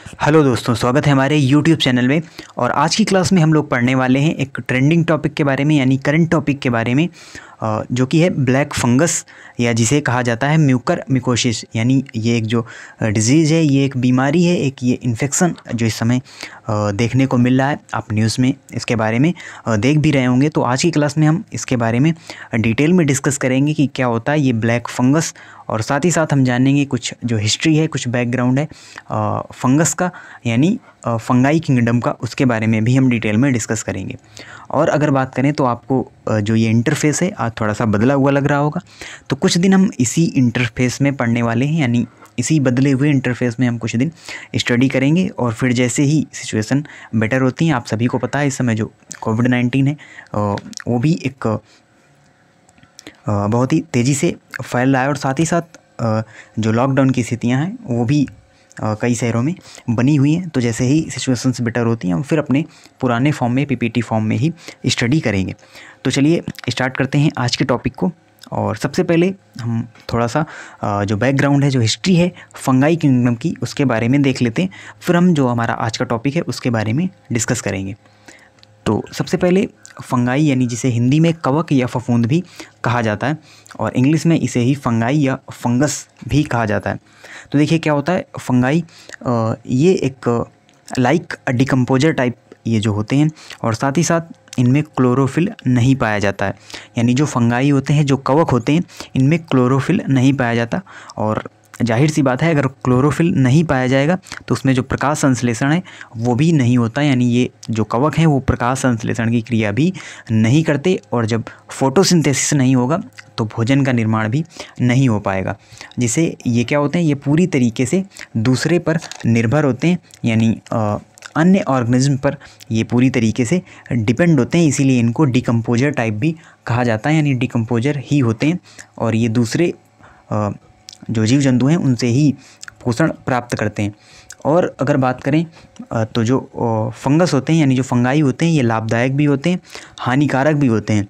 Hello दोस्तों, स्वागत है हमारे YouTube चैनल में। और आज की क्लास में हम लोग पढ़ने वाले हैं एक ट्रेंडिंग टॉपिक के बारे में, यानी करंट टॉपिक के बारे में, जो कि है ब्लैक फंगस, या जिसे कहा जाता है म्यूकर मिकोसिस। यानी ये एक जो डिजीज़ है, ये एक बीमारी है, एक ये इन्फेक्शन जो इस समय देखने को मिल रहा है। आप न्यूज़ में इसके बारे में देख भी रहे होंगे। तो आज की क्लास में हम इसके बारे में डिटेल में डिस्कस करेंगे कि क्या होता है ये ब्लैक फंगस, और साथ ही साथ हम जानेंगे कुछ जो हिस्ट्री है, कुछ बैकग्राउंड है फंगस का, यानी फंगाई किंगडम का, उसके बारे में भी हम डिटेल में डिस्कस करेंगे। और अगर बात करें तो आपको जो ये इंटरफेस है आज थोड़ा सा बदला हुआ लग रहा होगा, तो कुछ दिन हम इसी इंटरफेस में पढ़ने वाले हैं, यानी इसी बदले हुए इंटरफेस में हम कुछ दिन स्टडी करेंगे। और फिर जैसे ही सिचुएशन बेटर होती है, आप सभी को पता है इस समय जो कोविड-19 है वो भी एक बहुत ही तेज़ी से फैल रहा है, और साथ ही साथ जो लॉकडाउन की स्थितियाँ हैं वो भी कई शहरों में बनी हुई हैं। तो जैसे ही सिचुएशंस बेटर होती हैं, हम फिर अपने पुराने फॉर्म में, पीपीटी फॉर्म में ही स्टडी करेंगे। तो चलिए स्टार्ट करते हैं आज के टॉपिक को। और सबसे पहले हम थोड़ा सा जो बैकग्राउंड है, जो हिस्ट्री है फंगाई किंगडम की, उसके बारे में देख लेते हैं। फिर हम जो हमारा आज का टॉपिक है उसके बारे में डिस्कस करेंगे। तो सबसे पहले फंगाई, यानी जिसे हिंदी में कवक या फफूंद भी कहा जाता है, और इंग्लिश में इसे ही फंगाई या फंगस भी कहा जाता है। तो देखिए क्या होता है फंगाई, ये एक लाइक डिकम्पोजर टाइप ये जो होते हैं, और साथ ही साथ इनमें क्लोरोफिल नहीं पाया जाता है। यानी जो फंगाई होते हैं, जो कवक होते हैं, इनमें क्लोरोफिल नहीं पाया जाता। और जाहिर सी बात है, अगर क्लोरोफिल नहीं पाया जाएगा तो उसमें जो प्रकाश संश्लेषण है वो भी नहीं होता। यानी ये जो कवक हैं वो प्रकाश संश्लेषण की क्रिया भी नहीं करते, और जब फोटोसिंथेसिस नहीं होगा तो भोजन का निर्माण भी नहीं हो पाएगा। जिसे ये क्या होते हैं, ये पूरी तरीके से दूसरे पर निर्भर होते हैं, यानी अन्य ऑर्गेनिज्म पर ये पूरी तरीके से डिपेंड होते हैं। इसीलिए इनको डिकम्पोजर टाइप भी कहा जाता है, यानी डिकम्पोजर ही होते हैं, और ये दूसरे जो जीव जंतु हैं उनसे ही पोषण प्राप्त करते हैं। और अगर बात करें तो जो फंगस होते हैं, यानी जो फंगाई होते हैं, ये लाभदायक भी होते हैं, हानिकारक भी होते हैं।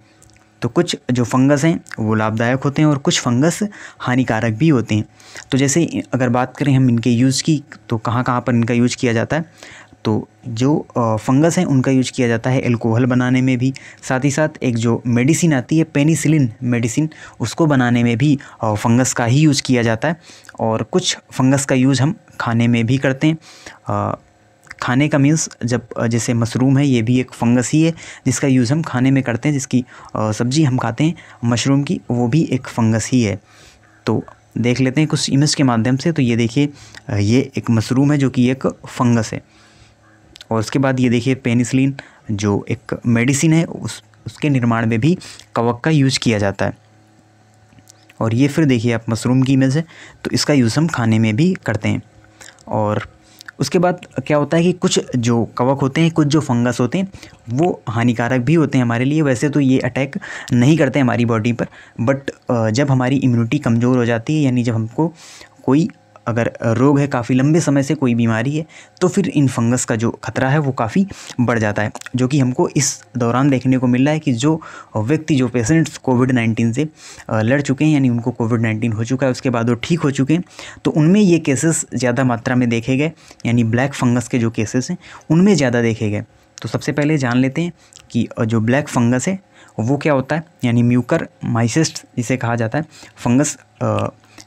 तो कुछ जो फंगस हैं वो लाभदायक होते हैं और कुछ फंगस हानिकारक भी होते हैं। तो जैसे अगर बात करें हम इनके यूज़ की, तो कहाँ कहाँ पर इनका यूज़ किया जाता है, तो जो फंगस हैं उनका यूज किया जाता है एल्कोहल बनाने में भी। साथ ही साथ एक जो मेडिसिन आती है पेनिसिलिन मेडिसिन, उसको बनाने में भी फंगस का ही यूज़ किया जाता है। और कुछ फंगस का यूज़ हम खाने में भी करते हैं। खाने का मीन्स जब जैसे मशरूम है, ये भी एक फंगस ही है जिसका यूज़ हम खाने में करते हैं। जिसकी सब्ज़ी हम खाते हैं मशरूम की, वो भी एक फंगस ही है। तो देख लेते हैं कुछ इमेज के माध्यम से। तो ये देखिए, ये एक मशरूम है जो कि एक फंगस है। और उसके बाद ये देखिए पेनिसिलिन जो एक मेडिसिन है, उसके निर्माण में भी कवक का यूज़ किया जाता है। और ये फिर देखिए आप मशरूम की इमेज है, तो इसका यूज़ हम खाने में भी करते हैं। और उसके बाद क्या होता है कि कुछ जो कवक होते हैं, कुछ जो फंगस होते हैं, वो हानिकारक भी होते हैं हमारे लिए। वैसे तो ये अटैक नहीं करते हमारी बॉडी पर, बट जब हमारी इम्यूनिटी कमज़ोर हो जाती है, यानी जब हमको कोई अगर रोग है, काफ़ी लंबे समय से कोई बीमारी है, तो फिर इन फंगस का जो खतरा है वो काफ़ी बढ़ जाता है। जो कि हमको इस दौरान देखने को मिल रहा है कि जो व्यक्ति, जो पेशेंट्स कोविड-19 से लड़ चुके हैं, यानी उनको कोविड-19 हो चुका है, उसके बाद वो ठीक हो चुके हैं, तो उनमें ये केसेस ज़्यादा मात्रा में देखे गए। यानी ब्लैक फंगस के जो केसेस हैं उनमें ज़्यादा देखे गए। तो सबसे पहले जान लेते हैं कि जो ब्लैक फंगस है वो क्या होता है, यानी म्यूकर माइसिस जिसे कहा जाता है फंगस,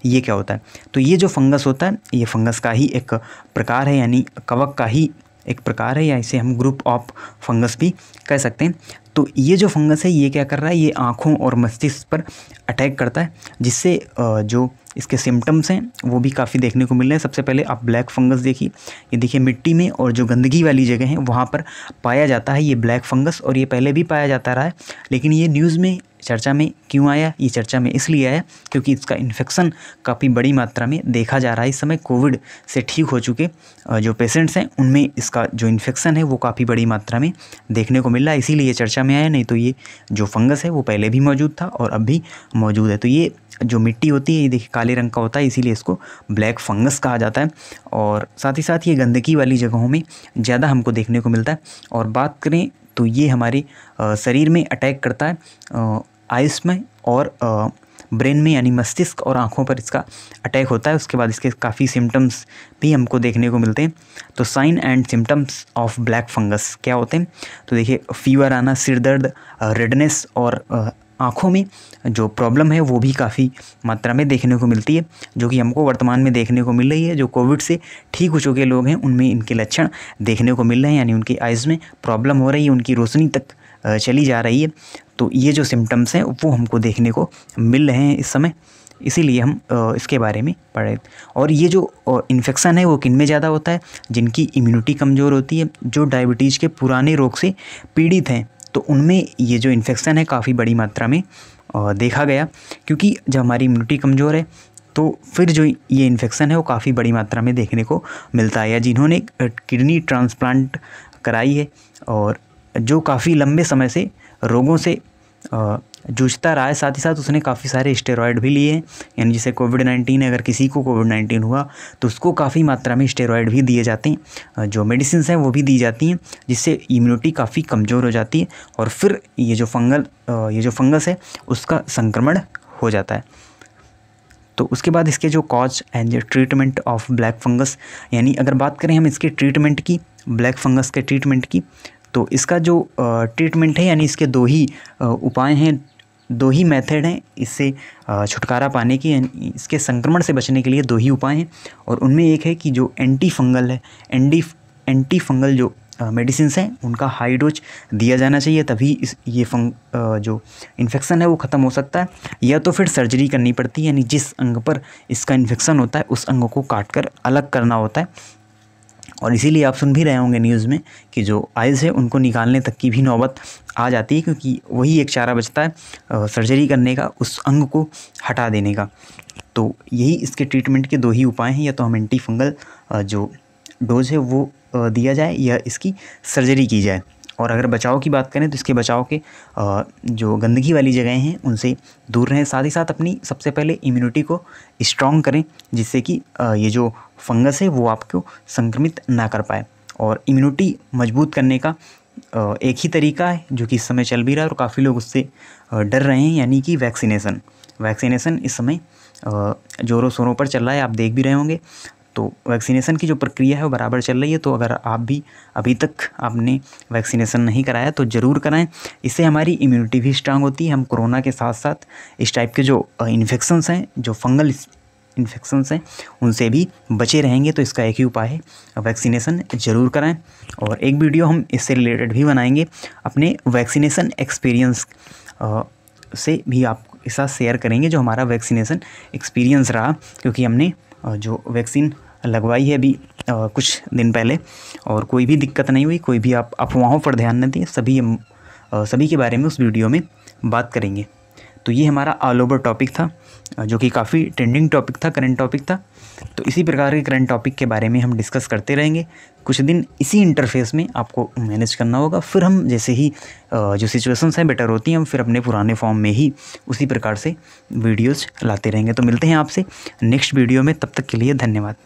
ये क्या होता है। तो ये जो फंगस होता है, ये फंगस का ही एक प्रकार है, यानी कवक का ही एक प्रकार है, या इसे हम ग्रुप ऑफ फंगस भी कह सकते हैं। तो ये जो फंगस है ये क्या कर रहा है, ये आँखों और मस्तिष्क पर अटैक करता है, जिससे जो इसके सिम्टम्स हैं वो भी काफ़ी देखने को मिल रहे हैं। सबसे पहले आप ब्लैक फंगस देखिए, ये देखिए मिट्टी में और जो गंदगी वाली जगह है वहाँ पर पाया जाता है ये ब्लैक फंगस। और ये पहले भी पाया जाता रहा है, लेकिन ये न्यूज़ में चर्चा में क्यों आया, ये चर्चा में इसलिए आया क्योंकि इसका इन्फेक्शन काफ़ी बड़ी मात्रा में देखा जा रहा है। इस समय कोविड से ठीक हो चुके जो पेशेंट्स हैं उनमें इसका जो इन्फेक्शन है वो काफ़ी बड़ी मात्रा में देखने को मिल रहा है, इसीलिए ये चर्चा में आया। नहीं तो ये जो फंगस है वो पहले भी मौजूद था और अब भी मौजूद है। तो ये जो मिट्टी होती है ये देखिए काले रंग का होता है, इसीलिए इसको ब्लैक फंगस कहा जाता है। और साथ ही साथ ये गंदगी वाली जगहों में ज़्यादा हमको देखने को मिलता है। और बात करें तो ये हमारे शरीर में अटैक करता है आइस में और ब्रेन में यानी मस्तिष्क और आँखों पर इसका अटैक होता है। उसके बाद इसके काफ़ी सिम्टम्स भी हमको देखने को मिलते हैं। तो sign and symptoms of black fungus क्या होते हैं? तो देखिए, फीवर आना, सिर दर्द, रेडनेस और आँखों में जो प्रॉब्लम है वो भी काफ़ी मात्रा में देखने को मिलती है, जो कि हमको वर्तमान में देखने को मिल रही है। जो कोविड से ठीक हो चुके लोग हैं उनमें इनके लक्षण देखने को मिल रहे हैं, यानी उनकी आइज़ में प्रॉब्लम हो रही है, उनकी रोशनी तक चली जा रही है। तो ये जो सिम्टम्स हैं वो हमको देखने को मिल रहे हैं इस समय, इसीलिए हम इसके बारे में पढ़े। और ये जो इन्फेक्शन है वो किन में ज़्यादा होता है? जिनकी इम्यूनिटी कमज़ोर होती है, जो डायबिटीज़ के पुराने रोग से पीड़ित हैं, तो उनमें ये जो इन्फेक्शन है काफ़ी बड़ी मात्रा में देखा गया। क्योंकि जब हमारी इम्यूनिटी कमज़ोर है तो फिर जो ये इन्फेक्शन है वो काफ़ी बड़ी मात्रा में देखने को मिलता है। या जिन्होंने किडनी ट्रांसप्लांट कराई है और जो काफ़ी लंबे समय से रोगों से जूझता रहा है, साथ ही साथ उसने काफ़ी सारे स्टेरॉयड भी लिए हैं, यानी जैसे कोविड-19, अगर किसी को कोविड-19 हुआ तो उसको काफ़ी मात्रा में स्टेरॉयड भी दिए जाते हैं, जो मेडिसिन्स हैं वो भी दी जाती हैं, जिससे इम्यूनिटी काफ़ी कमज़ोर हो जाती है और फिर ये जो फंगस है उसका संक्रमण हो जाता है। तो उसके बाद इसके जो cause and treatment of black fungus, यानी अगर बात करें हम इसके ट्रीटमेंट की, ब्लैक फंगस के ट्रीटमेंट की, तो इसका जो ट्रीटमेंट है यानी इसके दो ही उपाय हैं, दो ही मेथड हैं इससे छुटकारा पाने की, यानी इसके संक्रमण से बचने के लिए दो ही उपाय हैं। और उनमें एक है कि जो एंटी फंगल जो मेडिसिन्स हैं उनका हाई डोज दिया जाना चाहिए, तभी जो इन्फेक्शन है वो ख़त्म हो सकता है। या तो फिर सर्जरी करनी पड़ती है, यानी जिस अंग पर इसका इन्फेक्शन होता है उस अंग को काट कर अलग करना होता है। और इसीलिए आप सुन भी रहे होंगे न्यूज़ में कि जो आइज़ है उनको निकालने तक की भी नौबत आ जाती है, क्योंकि वही एक चारा बचता है सर्जरी करने का, उस अंग को हटा देने का। तो यही इसके ट्रीटमेंट के दो ही उपाय हैं, या तो हम एंटी फंगल जो डोज है वो दिया जाए या इसकी सर्जरी की जाए। और अगर बचाव की बात करें तो इसके बचाव के जो गंदगी वाली जगहें हैं उनसे दूर रहें, साथ ही साथ अपनी सबसे पहले इम्यूनिटी को स्ट्रॉन्ग करें, जिससे कि ये जो फंगस है वो आपको संक्रमित ना कर पाए। और इम्यूनिटी मजबूत करने का एक ही तरीका है जो कि इस समय चल भी रहा है और काफ़ी लोग उससे डर रहे हैं, यानी कि वैक्सीनेशन इस समय ज़ोरों शोरों पर चल रहा है, आप देख भी रहे होंगे। तो वैक्सीनेशन की जो प्रक्रिया है वो बराबर चल रही है। तो अगर आप भी अभी तक आपने वैक्सीनेशन नहीं कराया तो ज़रूर कराएं, इससे हमारी इम्यूनिटी भी स्ट्रांग होती है। हम कोरोना के साथ साथ इस टाइप के जो इन्फेक्शंस हैं, जो फंगल इन्फेक्शंस हैं, उनसे भी बचे रहेंगे। तो इसका एक ही उपाय है, वैक्सीनेशन ज़रूर कराएं। और एक वीडियो हम इससे रिलेटेड भी बनाएंगे, अपने वैक्सीनेशन एक्सपीरियंस से भी आपके साथ शेयर करेंगे, जो हमारा वैक्सीनेशन एक्सपीरियंस रहा, क्योंकि हमने जो वैक्सीन लगवाई है अभी कुछ दिन पहले और कोई भी दिक्कत नहीं हुई। कोई भी आप अफवाहों पर ध्यान न दें, सभी के बारे में उस वीडियो में बात करेंगे। तो ये हमारा ऑल ओवर टॉपिक था, जो कि काफ़ी ट्रेंडिंग टॉपिक था, करंट टॉपिक था। तो इसी प्रकार के करंट टॉपिक के बारे में हम डिस्कस करते रहेंगे। कुछ दिन इसी इंटरफेस में आपको मैनेज करना होगा, फिर हम जैसे ही जो सिचुएशंस हैं बेटर होती हैं, हम फिर अपने पुराने फॉर्म में ही उसी प्रकार से वीडियोज़ लाते रहेंगे। तो मिलते हैं आपसे नेक्स्ट वीडियो में, तब तक के लिए धन्यवाद।